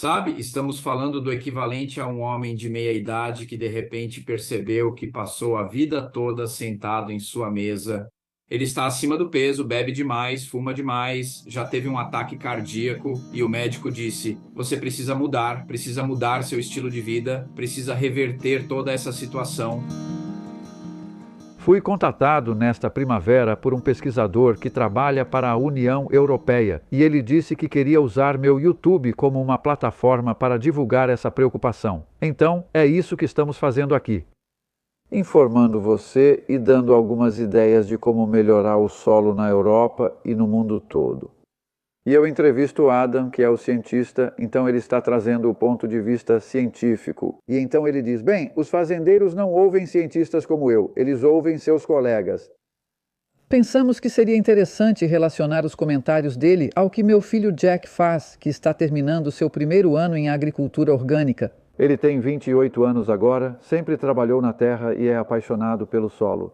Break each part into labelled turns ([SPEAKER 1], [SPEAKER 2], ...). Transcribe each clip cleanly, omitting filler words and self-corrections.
[SPEAKER 1] Sabe, estamos falando do equivalente a um homem de meia idade que de repente percebeu que passou a vida toda sentado em sua mesa. Ele está acima do peso, bebe demais, fuma demais, já teve um ataque cardíaco e o médico disse: você precisa mudar seu estilo de vida, precisa reverter toda essa situação.
[SPEAKER 2] Fui contatado nesta primavera por um pesquisador que trabalha para a União Europeia e ele disse que queria usar meu YouTube como uma plataforma para divulgar essa preocupação. Então, é isso que estamos fazendo aqui. Informando você e dando algumas ideias de como melhorar o solo na Europa e no mundo todo. E eu entrevisto o Adam, que é o cientista, então ele está trazendo o ponto de vista científico. E então ele diz: bem, os fazendeiros não ouvem cientistas como eu, eles ouvem seus colegas. Pensamos que seria interessante relacionar os comentários dele ao que meu filho Jack faz, que está terminando seu primeiro ano em agricultura orgânica. Ele tem 28 anos agora, sempre trabalhou na terra e é apaixonado pelo solo.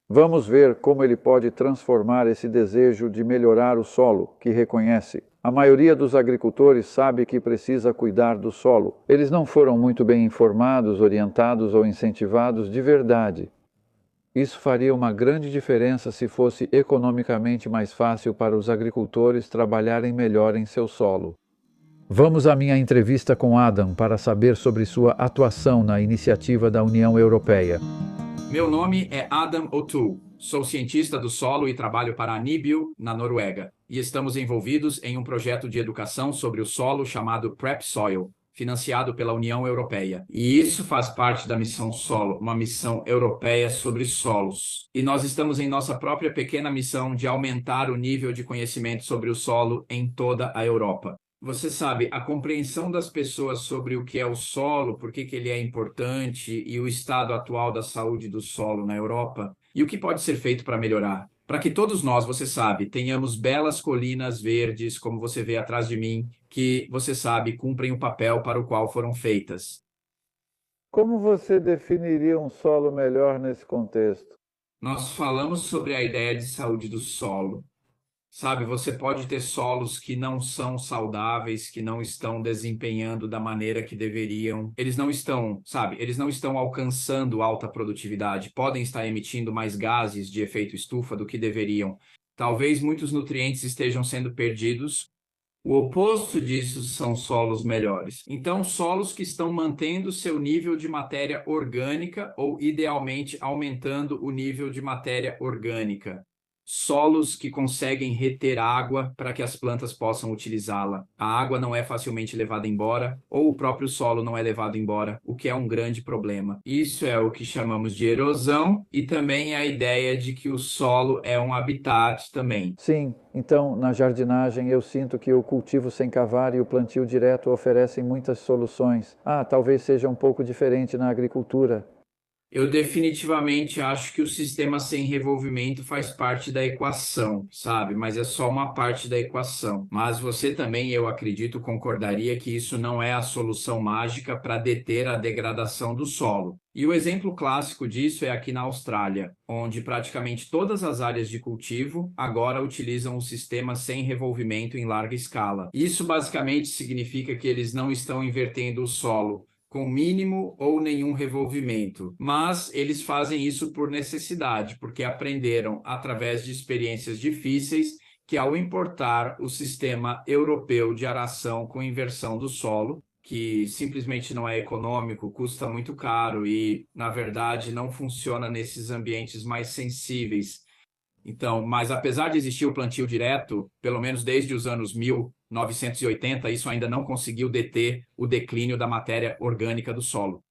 [SPEAKER 2] Vamos ver como ele pode transformar esse desejo de melhorar o solo, que reconhece. A maioria dos agricultores sabe que precisa cuidar do solo. Eles não foram muito bem informados, orientados ou incentivados de verdade. Isso faria uma grande diferença se fosse economicamente mais fácil para os agricultores trabalharem melhor em seu solo. Vamos à minha entrevista com Adam para saber sobre sua atuação na iniciativa da União Europeia.
[SPEAKER 1] Meu nome é Adam O'Toole, sou cientista do solo e trabalho para a NIBIO, na Noruega, e estamos envolvidos em um projeto de educação sobre o solo chamado Prep Soil, financiado pela União Europeia. E isso faz parte da missão Solo, uma missão europeia sobre solos. E nós estamos em nossa própria pequena missão de aumentar o nível de conhecimento sobre o solo em toda a Europa. Você sabe, a compreensão das pessoas sobre o que é o solo, por que ele é importante e o estado atual da saúde do solo na Europa e o que pode ser feito para melhorar. Para que todos nós, você sabe, tenhamos belas colinas verdes, como você vê atrás de mim, que, você sabe, cumprem o papel para o qual foram feitas.
[SPEAKER 2] Como você definiria um solo melhor nesse contexto?
[SPEAKER 1] Nós falamos sobre a ideia de saúde do solo. Sabe, você pode ter solos que não são saudáveis, que não estão desempenhando da maneira que deveriam. Eles não estão, sabe, eles não estão alcançando alta produtividade. Podem estar emitindo mais gases de efeito estufa do que deveriam. Talvez muitos nutrientes estejam sendo perdidos. O oposto disso são solos melhores. Então, solos que estão mantendo seu nível de matéria orgânica ou, idealmente, aumentando o nível de matéria orgânica. Solos que conseguem reter água para que as plantas possam utilizá-la. A água não é facilmente levada embora, ou o próprio solo não é levado embora, o que é um grande problema. Isso é o que chamamos de erosão e também a ideia de que o solo é um habitat também.
[SPEAKER 2] Sim, então na jardinagem eu sinto que o cultivo sem cavar e o plantio direto oferecem muitas soluções. Talvez seja um pouco diferente na agricultura.
[SPEAKER 1] Eu definitivamente acho que o sistema sem revolvimento faz parte da equação, sabe? Mas é só uma parte da equação. Mas você também, eu acredito, concordaria que isso não é a solução mágica para deter a degradação do solo. E o exemplo clássico disso é aqui na Austrália, onde praticamente todas as áreas de cultivo agora utilizam o sistema sem revolvimento em larga escala. Isso basicamente significa que eles não estão invertendo o solo com mínimo ou nenhum revolvimento, mas eles fazem isso por necessidade, porque aprenderam através de experiências difíceis que ao importar o sistema europeu de aração com inversão do solo, que simplesmente não é econômico, custa muito caro e, na verdade, não funciona nesses ambientes mais sensíveis. Então, mas apesar de existir o plantio direto, pelo menos desde os anos 1980, isso ainda não conseguiu deter o declínio da matéria orgânica do solo.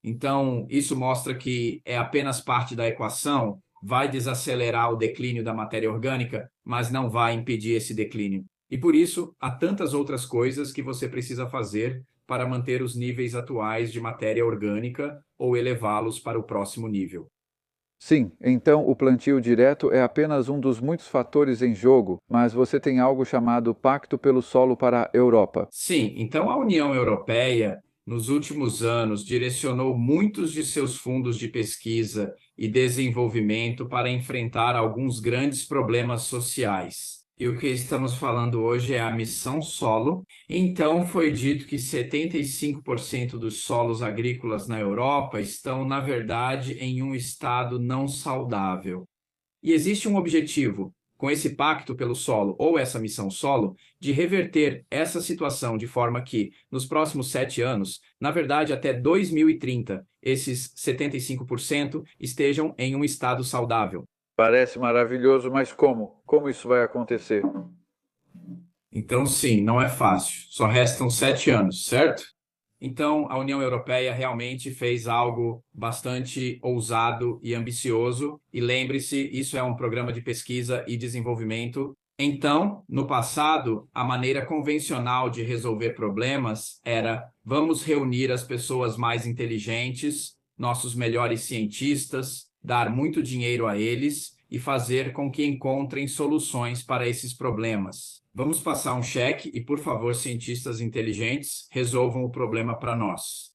[SPEAKER 1] Então, isso mostra que é apenas parte da equação, vai desacelerar o declínio da matéria orgânica, mas não vai impedir esse declínio. E por isso, há tantas outras coisas que você precisa fazer para manter os níveis atuais de matéria orgânica ou elevá-los para o próximo nível.
[SPEAKER 2] Sim, então o plantio direto é apenas um dos muitos fatores em jogo, mas você tem algo chamado Pacto pelo Solo para a Europa.
[SPEAKER 1] Sim, então a União Europeia, nos últimos anos, direcionou muitos de seus fundos de pesquisa e desenvolvimento para enfrentar alguns grandes problemas sociais. E o que estamos falando hoje é a missão solo. Então, foi dito que 75% dos solos agrícolas na Europa estão, na verdade, em um estado não saudável. E existe um objetivo com esse pacto pelo solo ou essa missão solo de reverter essa situação de forma que, nos próximos 7 anos, na verdade, até 2030, esses 75% estejam em um estado saudável.
[SPEAKER 2] Parece maravilhoso, mas como? Como isso vai acontecer?
[SPEAKER 1] Então, sim, não é fácil. Só restam 7 anos, certo? Então, a União Europeia realmente fez algo bastante ousado e ambicioso. E lembre-se, isso é um programa de pesquisa e desenvolvimento. Então, no passado, a maneira convencional de resolver problemas era: vamos reunir as pessoas mais inteligentes, nossos melhores cientistas, dar muito dinheiro a eles e fazer com que encontrem soluções para esses problemas. Vamos passar um cheque e, por favor, cientistas inteligentes, resolvam o problema para nós.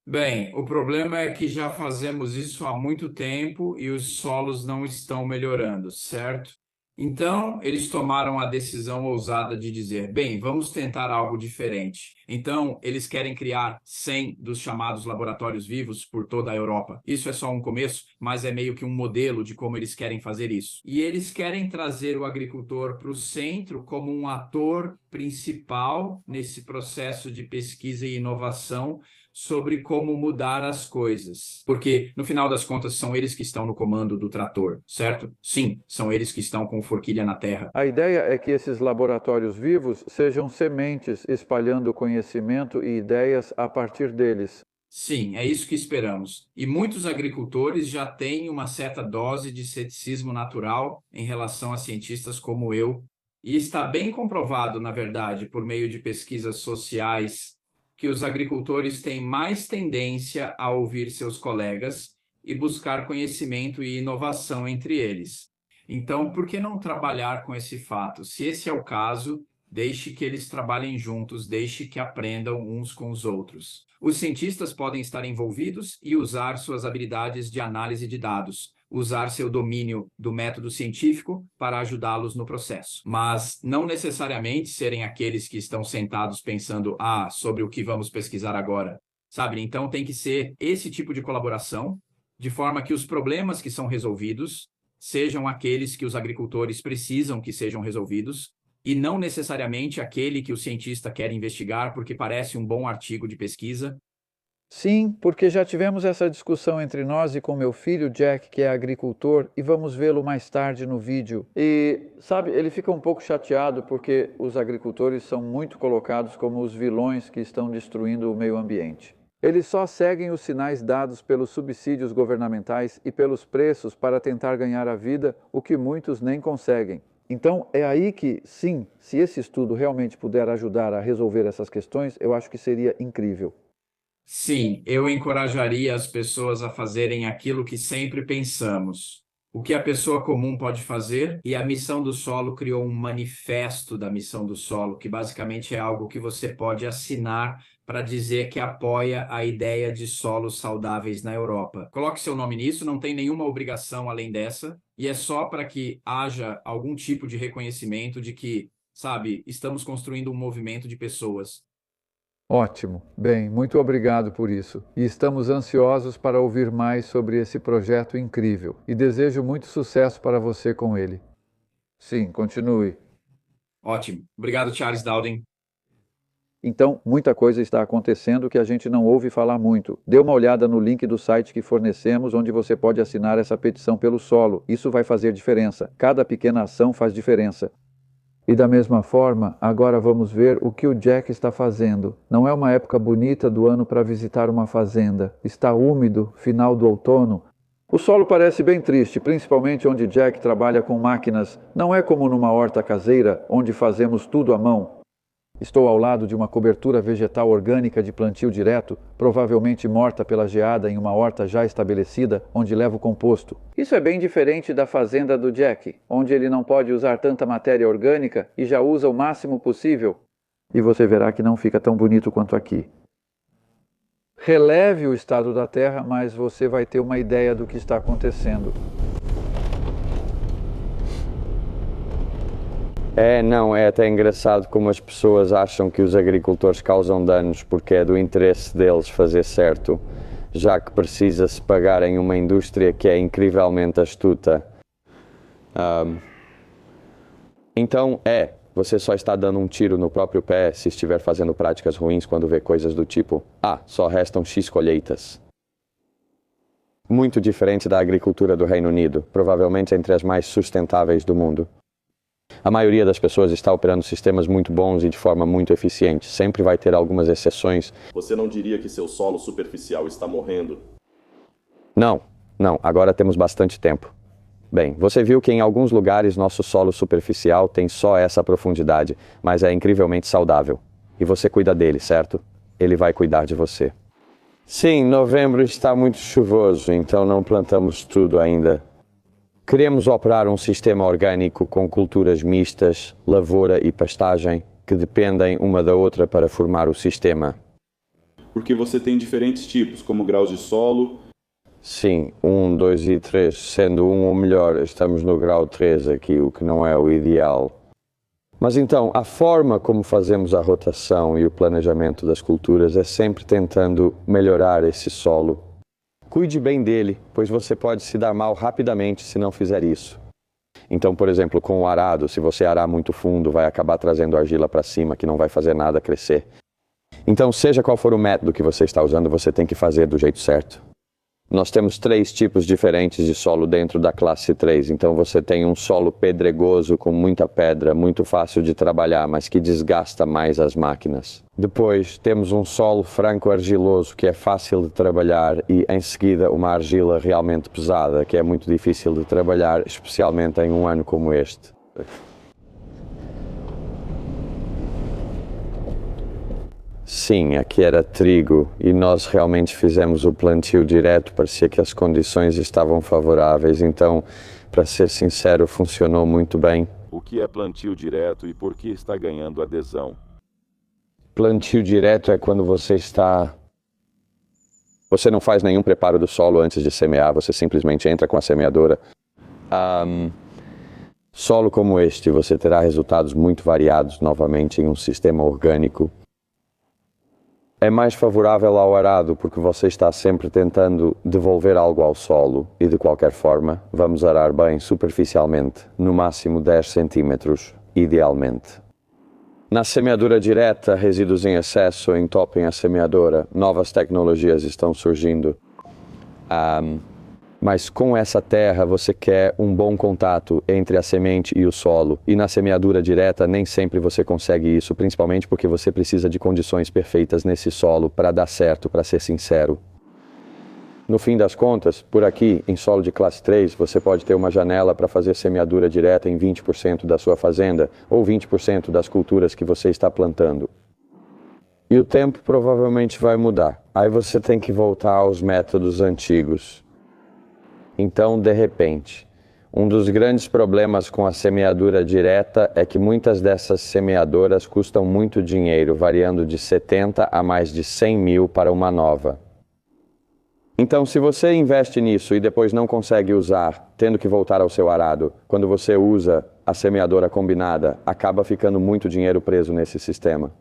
[SPEAKER 1] Bem, o problema é que já fazemos isso há muito tempo e os solos não estão melhorando, certo? Então, eles tomaram a decisão ousada de dizer: bem, vamos tentar algo diferente. Então, eles querem criar 100 dos chamados laboratórios vivos por toda a Europa. Isso é só um começo, mas é meio que um modelo de como eles querem fazer isso. E eles querem trazer o agricultor para o centro como um ator principal nesse processo de pesquisa e inovação sobre como mudar as coisas. Porque, no final das contas, são eles que estão no comando do trator, certo? Sim, são eles que estão com forquilha na terra.
[SPEAKER 2] A ideia é que esses laboratórios vivos sejam sementes espalhando conhecimento e ideias a partir deles.
[SPEAKER 1] Sim, é isso que esperamos. E muitos agricultores já têm uma certa dose de ceticismo natural em relação a cientistas como eu. E está bem comprovado, na verdade, por meio de pesquisas sociais, que os agricultores têm mais tendência a ouvir seus colegas e buscar conhecimento e inovação entre eles. Então, por que não trabalhar com esse fato? Se esse é o caso, deixe que eles trabalhem juntos, deixe que aprendam uns com os outros. Os cientistas podem estar envolvidos e usar suas habilidades de análise de dados, usar seu domínio do método científico para ajudá-los no processo, mas não necessariamente serem aqueles que estão sentados pensando, sobre o que vamos pesquisar agora, sabe? Então tem que ser esse tipo de colaboração, de forma que os problemas que são resolvidos sejam aqueles que os agricultores precisam que sejam resolvidos, e não necessariamente aquele que o cientista quer investigar porque parece um bom artigo de pesquisa.
[SPEAKER 2] Sim, porque já tivemos essa discussão entre nós e com meu filho Jack, que é agricultor, e vamos vê-lo mais tarde no vídeo. E, sabe, ele fica um pouco chateado porque os agricultores são muito colocados como os vilões que estão destruindo o meio ambiente. Eles só seguem os sinais dados pelos subsídios governamentais e pelos preços para tentar ganhar a vida, o que muitos nem conseguem. Então, é aí que, sim, se esse estudo realmente puder ajudar a resolver essas questões, eu acho que seria incrível.
[SPEAKER 1] Sim, eu encorajaria as pessoas a fazerem aquilo que sempre pensamos. O que a pessoa comum pode fazer, e a Missão do Solo criou um manifesto da Missão do Solo, que basicamente é algo que você pode assinar para dizer que apoia a ideia de solos saudáveis na Europa. Coloque seu nome nisso, não tem nenhuma obrigação além dessa, e é só para que haja algum tipo de reconhecimento de que, sabe, estamos construindo um movimento de pessoas.
[SPEAKER 2] Ótimo. Bem, muito obrigado por isso. E estamos ansiosos para ouvir mais sobre esse projeto incrível. E desejo muito sucesso para você com ele. Sim, continue.
[SPEAKER 1] Ótimo. Obrigado, Charles Dowden.
[SPEAKER 2] Então, muita coisa está acontecendo que a gente não ouve falar muito. Dê uma olhada no link do site que fornecemos, onde você pode assinar essa petição pelo solo. Isso vai fazer diferença. Cada pequena ação faz diferença. E da mesma forma, agora vamos ver o que o Jack está fazendo. Não é uma época bonita do ano para visitar uma fazenda. Está úmido, final do outono. O solo parece bem triste, principalmente onde Jack trabalha com máquinas. Não é como numa horta caseira, onde fazemos tudo à mão. Estou ao lado de uma cobertura vegetal orgânica de plantio direto, provavelmente morta pela geada em uma horta já estabelecida, onde levo composto. Isso é bem diferente da fazenda do Jack, onde ele não pode usar tanta matéria orgânica e já usa o máximo possível. E você verá que não fica tão bonito quanto aqui. Releve o estado da terra, mas você vai ter uma ideia do que está acontecendo.
[SPEAKER 3] Não, é até engraçado como as pessoas acham que os agricultores causam danos porque é do interesse deles fazer certo, já que precisa-se pagar em uma indústria que é incrivelmente astuta. Então, você só está dando um tiro no próprio pé se estiver fazendo práticas ruins quando vê coisas do tipo, só restam X colheitas. Muito diferente da agricultura do Reino Unido, provavelmente entre as mais sustentáveis do mundo. A maioria das pessoas está operando sistemas muito bons e de forma muito eficiente. Sempre vai ter algumas exceções.
[SPEAKER 4] Você não diria que seu solo superficial está morrendo?
[SPEAKER 3] Não. Agora temos bastante tempo. Bem, você viu que em alguns lugares nosso solo superficial tem só essa profundidade, mas é incrivelmente saudável. E você cuida dele, certo? Ele vai cuidar de você. Sim, novembro está muito chuvoso, então não plantamos tudo ainda. Queremos operar um sistema orgânico com culturas mistas, lavoura e pastagem, que dependem uma da outra para formar o sistema.
[SPEAKER 4] Porque você tem diferentes tipos, como graus de solo.
[SPEAKER 3] Sim, 1, 2 e 3, sendo 1 ou melhor, estamos no grau 3 aqui, o que não é o ideal. Mas então, a forma como fazemos a rotação e o planejamento das culturas é sempre tentando melhorar esse solo. Cuide bem dele, pois você pode se dar mal rapidamente se não fizer isso. Então, por exemplo, com o arado, se você arar muito fundo, vai acabar trazendo argila para cima, que não vai fazer nada crescer. Então, seja qual for o método que você está usando, você tem que fazer do jeito certo. Nós temos 3 tipos diferentes de solo dentro da classe 3. Então você tem um solo pedregoso com muita pedra, muito fácil de trabalhar, mas que desgasta mais as máquinas. Depois temos um solo franco-argiloso que é fácil de trabalhar e em seguida uma argila realmente pesada, que é muito difícil de trabalhar, especialmente em um ano como este. Sim, aqui era trigo e nós realmente fizemos o plantio direto, parecia que as condições estavam favoráveis, então, para ser sincero, funcionou muito bem.
[SPEAKER 5] O que é plantio direto e por que está ganhando adesão?
[SPEAKER 3] Plantio direto é quando você não faz nenhum preparo do solo antes de semear, você simplesmente entra com a semeadora. Solo como este, você terá resultados muito variados novamente em um sistema orgânico. É mais favorável ao arado porque você está sempre tentando devolver algo ao solo e, de qualquer forma, vamos arar bem superficialmente, no máximo 10 centímetros, idealmente. Na semeadura direta, resíduos em excesso entopem a semeadora, novas tecnologias estão surgindo. Mas com essa terra você quer um bom contato entre a semente e o solo. E na semeadura direta nem sempre você consegue isso, principalmente porque você precisa de condições perfeitas nesse solo para dar certo, para ser sincero. No fim das contas, por aqui, em solo de classe 3, você pode ter uma janela para fazer semeadura direta em 20% da sua fazenda ou 20% das culturas que você está plantando. E o tempo provavelmente vai mudar. Aí você tem que voltar aos métodos antigos. Então, de repente, um dos grandes problemas com a semeadura direta é que muitas dessas semeadoras custam muito dinheiro, variando de 70 a mais de 100 mil para uma nova. Então, se você investe nisso e depois não consegue usar, tendo que voltar ao seu arado, quando você usa a semeadora combinada, acaba ficando muito dinheiro preso nesse sistema.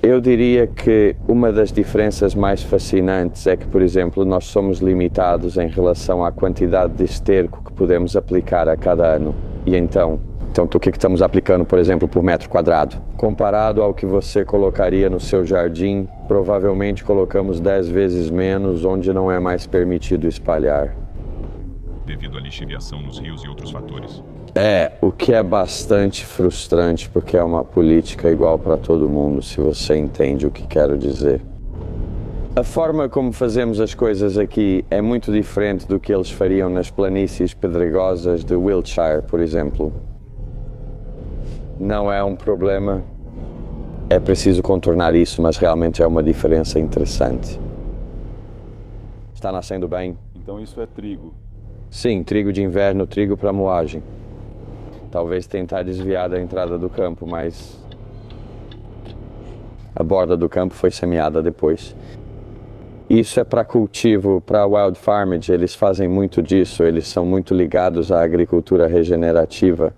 [SPEAKER 3] Eu diria que uma das diferenças mais fascinantes é que, por exemplo, nós somos limitados em relação à quantidade de esterco que podemos aplicar a cada ano. E então o que estamos aplicando, por exemplo, por metro quadrado? Comparado ao que você colocaria no seu jardim, provavelmente colocamos 10 vezes menos, onde não é mais permitido espalhar.
[SPEAKER 6] Devido à lixiviação nos rios e outros fatores.
[SPEAKER 3] O que é bastante frustrante, porque é uma política igual para todo mundo, se você entende o que quero dizer. A forma como fazemos as coisas aqui é muito diferente do que eles fariam nas planícies pedregosas de Wiltshire, por exemplo. Não é um problema, é preciso contornar isso, mas realmente é uma diferença interessante. Está nascendo bem?
[SPEAKER 5] Então isso é trigo.
[SPEAKER 3] Sim, trigo de inverno, trigo para moagem. Talvez tentar desviar da entrada do campo, mas a borda do campo foi semeada depois. Isso é para cultivo, para wild farming, eles fazem muito disso, eles são muito ligados à agricultura regenerativa.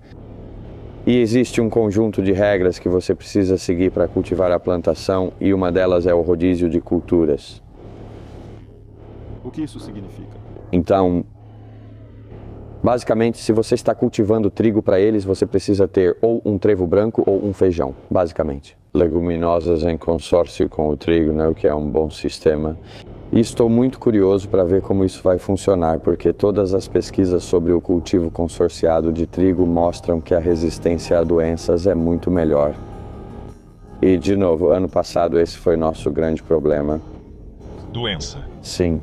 [SPEAKER 3] E existe um conjunto de regras que você precisa seguir para cultivar a plantação, e uma delas é o rodízio de culturas.
[SPEAKER 6] O que isso significa?
[SPEAKER 3] Então, basicamente, se você está cultivando trigo para eles, você precisa ter ou um trevo branco ou um feijão, basicamente. Leguminosas em consórcio com o trigo, né, o que é um bom sistema. E estou muito curioso para ver como isso vai funcionar, porque todas as pesquisas sobre o cultivo consorciado de trigo mostram que a resistência a doenças é muito melhor. E, de novo, ano passado esse foi nosso grande problema.
[SPEAKER 6] Doença.
[SPEAKER 3] Sim.